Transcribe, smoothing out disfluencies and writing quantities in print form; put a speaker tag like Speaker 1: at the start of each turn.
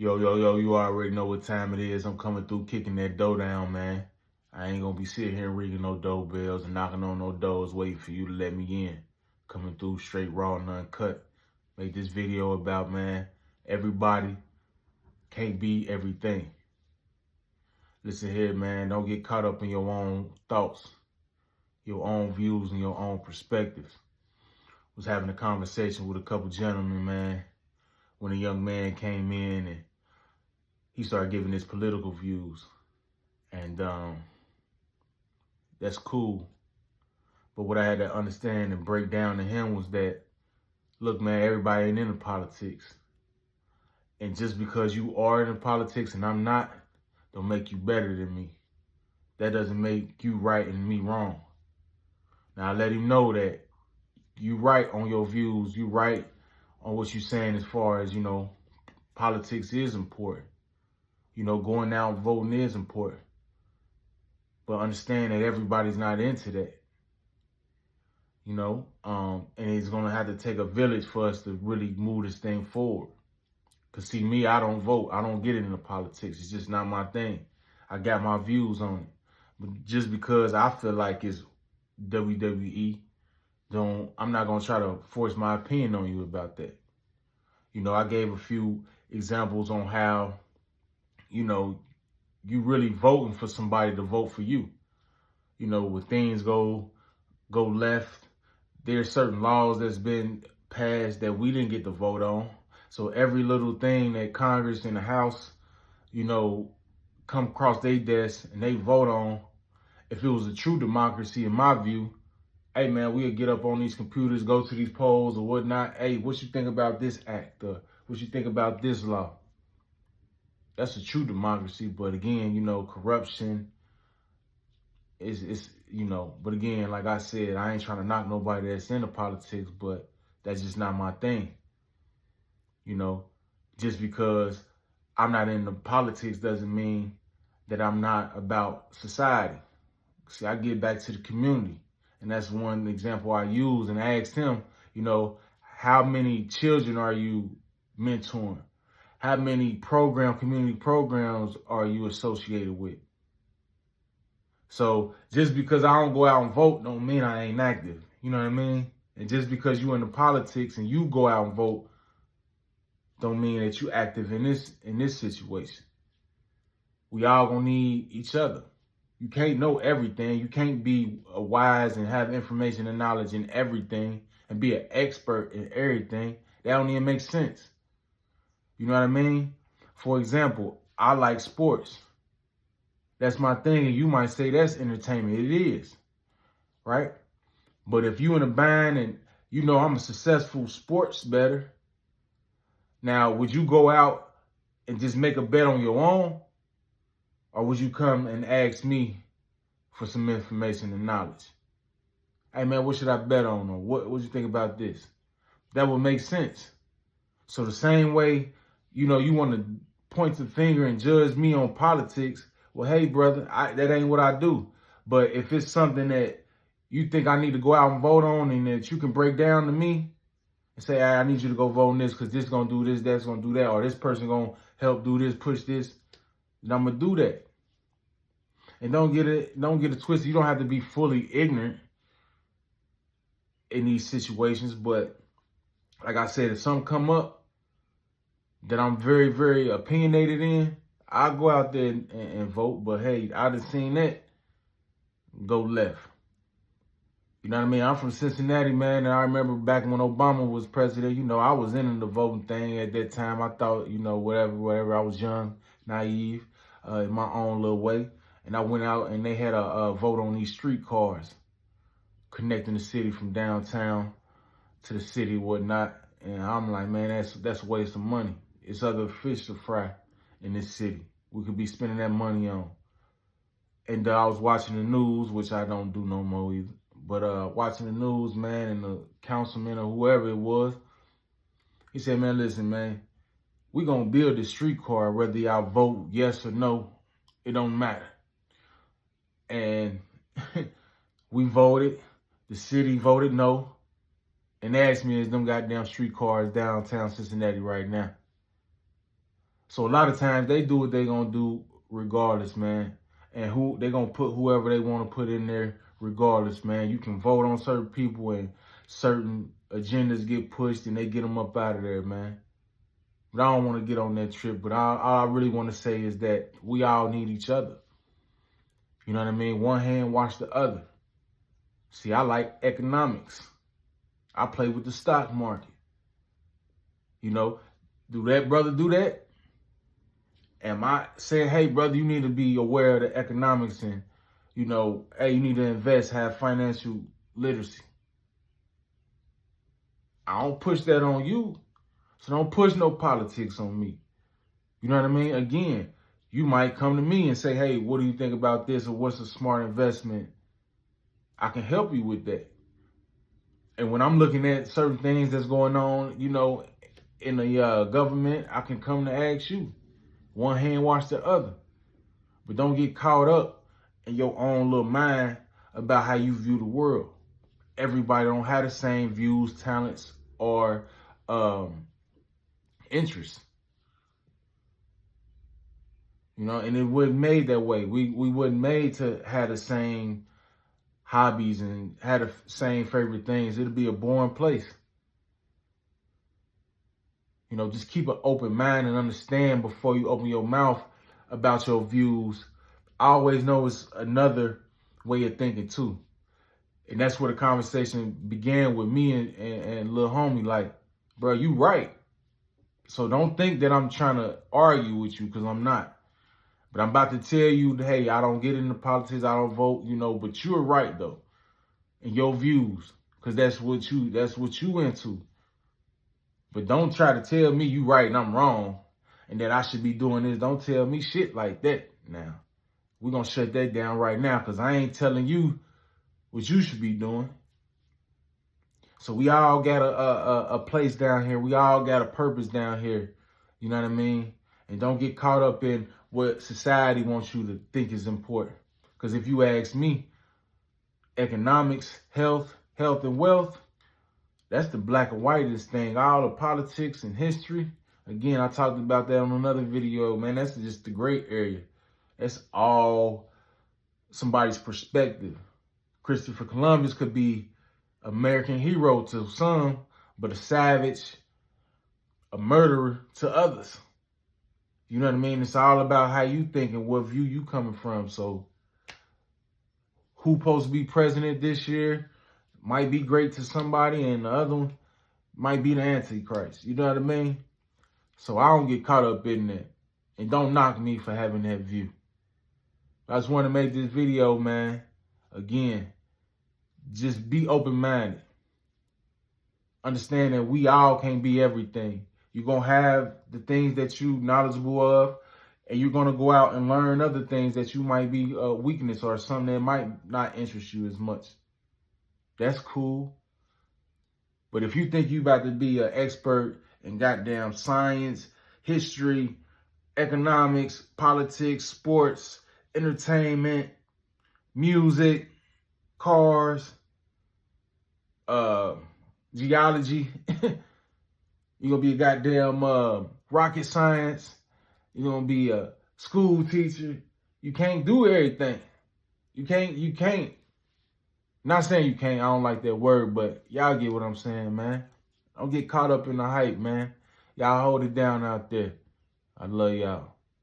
Speaker 1: Yo, you already know what time it is. I'm coming through kicking that dough down, man. I ain't gonna be sitting here ringing no doorbells and knocking on no doors waiting for you to let me in. Coming through straight raw and uncut. Make this video about, man, everybody can't be everything. Listen here, man, don't get caught up in your own thoughts, your own views, and your own perspectives. Was having a conversation with a couple gentlemen, man, when a young man came in and he started giving his political views. And that's cool. But what I had to understand and break down to him was that, look, man, everybody ain't into politics. And just because you are into politics and I'm not, don't make you better than me. That doesn't make you right and me wrong. Now, I let him know that you right on your views. You right on what you're saying as far as, politics is important. Going out and voting is important. But understand that everybody's not into that. And it's going to have to take a village for us to really move this thing forward. Because, see, me, I don't vote. I don't get into politics. It's just not my thing. I got my views on it. But just because I feel like it's WWE, I'm not going to try to force my opinion on you about that. I gave a few examples on how, you really voting for somebody to vote for you. When things go left, there's certain laws that's been passed that we didn't get to vote on. So every little thing that Congress and the House, come across their desk and they vote on, if it was a true democracy, in my view, hey, man, we'll get up on these computers, go to these polls or whatnot. Hey, what you think about this act? What you think about this law? That's a true democracy. But again, corruption is but again, like I said, I ain't trying to knock nobody that's into politics, but that's just not my thing. Just because I'm not into politics doesn't mean that I'm not about society. See, I get back to the community. And that's one example I use, and I asked him, how many children are you mentoring? How many community programs are you associated with? So just because I don't go out and vote don't mean I ain't active. You know what I mean? And just because you into politics and you go out and vote don't mean that you active in this situation. We all gonna need each other. You can't know everything. You can't be wise and have information and knowledge in everything and be an expert in everything. That don't even make sense. You know what I mean? For example, I like sports. That's my thing. And you might say that's entertainment. It is, right? But if you in a bind and I'm a successful sports bettor, now would you go out and just make a bet on your own? Or would you come and ask me for some information and knowledge? Hey, man, what should I bet on? Or what you think about this? That would make sense. So the same way, you want to point the finger and judge me on politics. Well, hey, brother, that ain't what I do. But if it's something that you think I need to go out and vote on and that you can break down to me and say, I need you to go vote on this because this going to do this, that's going to do that, or this person going to help do this, push this, then I'm going to do that. And don't get it twisted. You don't have to be fully ignorant in these situations. But like I said, if something come up that I'm very, very opinionated in, I'll go out there and vote. But hey, I done seen that go left. You know what I mean? I'm from Cincinnati, man. And I remember back when Obama was president, I was into the voting thing at that time. I thought, whatever. I was young, naive, in my own little way. And I went out and they had a vote on these streetcars connecting the city from downtown to the city and whatnot. And I'm like, man, that's a waste of money. It's other fish to fry in this city. We could be spending that money on. And I was watching the news, which I don't do no more either. But watching the news, man, and the councilman or whoever it was, he said, man, listen, man, we're going to build this streetcar whether y'all vote yes or no. It don't matter. And we voted. The city voted no. And they asked me, is them goddamn streetcars downtown Cincinnati right now? So a lot of times they do what they gonna do regardless, man. And who they gonna put whoever they want to put in there regardless, man. You can vote on certain people and certain agendas get pushed and they get them up out of there, man. But I don't want to get on that trip. But all I really want to say is that we all need each other. You know what I mean? One hand wash the other. See, I like economics. I play with the stock market. You know, do that, brother, do that? Am I saying, hey, brother, you need to be aware of the economics and, you know, hey, you need to invest, have financial literacy. I don't push that on you. So don't push no politics on me. You know what I mean? Again, you might come to me and say, hey, what do you think about this? Or what's a smart investment? I can help you with that. And when I'm looking at certain things that's going on, you know, in the government, I can come to ask you. One hand wash the other. But don't get caught up in your own little mind about how you view the world. Everybody don't have the same views, talents, or interests. You know, and it wasn't made that way. We wasn't made to have the same hobbies and have the same favorite things. It'll be a boring place. You know, just keep an open mind and understand before you open your mouth about your views. I always know it's another way of thinking too. And that's where the conversation began with me and little homie. Like, bro, you right. So don't think that I'm trying to argue with you, because I'm not. But I'm about to tell you, hey, I don't get into politics, I don't vote, you know, but you're right though. In your views, because that's what you into. But don't try to tell me you right and I'm wrong and that I should be doing this. Don't tell me shit like that now. We're going to shut that down right now, because I ain't telling you what you should be doing. So we all got a place down here. We all got a purpose down here. You know what I mean? And don't get caught up in what society wants you to think is important. Because if you ask me, economics, health and wealth, that's the black and whitest thing. All the politics and history. Again, I talked about that on another video, man. That's just the gray area. That's all somebody's perspective. Christopher Columbus could be American hero to some, but a savage, a murderer to others. You know what I mean? It's all about how you think and what view you coming from. So who supposed to be president this year might be great to somebody, and the other one might be the Antichrist. You know what I mean? So I don't get caught up in that. And don't knock me for having that view. I just want to make this video, man. Again, just be open-minded. Understand that we all can't be everything. You're going to have the things that you're knowledgeable of, and you're going to go out and learn other things that you might be a weakness or something that might not interest you as much. That's cool. But if you think you about to be an expert in goddamn science, history, economics, politics, sports, entertainment, music, cars, geology, you're going to be a goddamn rocket science, you're going to be a school teacher. You can't do everything. You can't. Not saying you can't, I don't like that word, but y'all get what I'm saying, man. Don't get caught up in the hype, man. Y'all hold it down out there. I love y'all.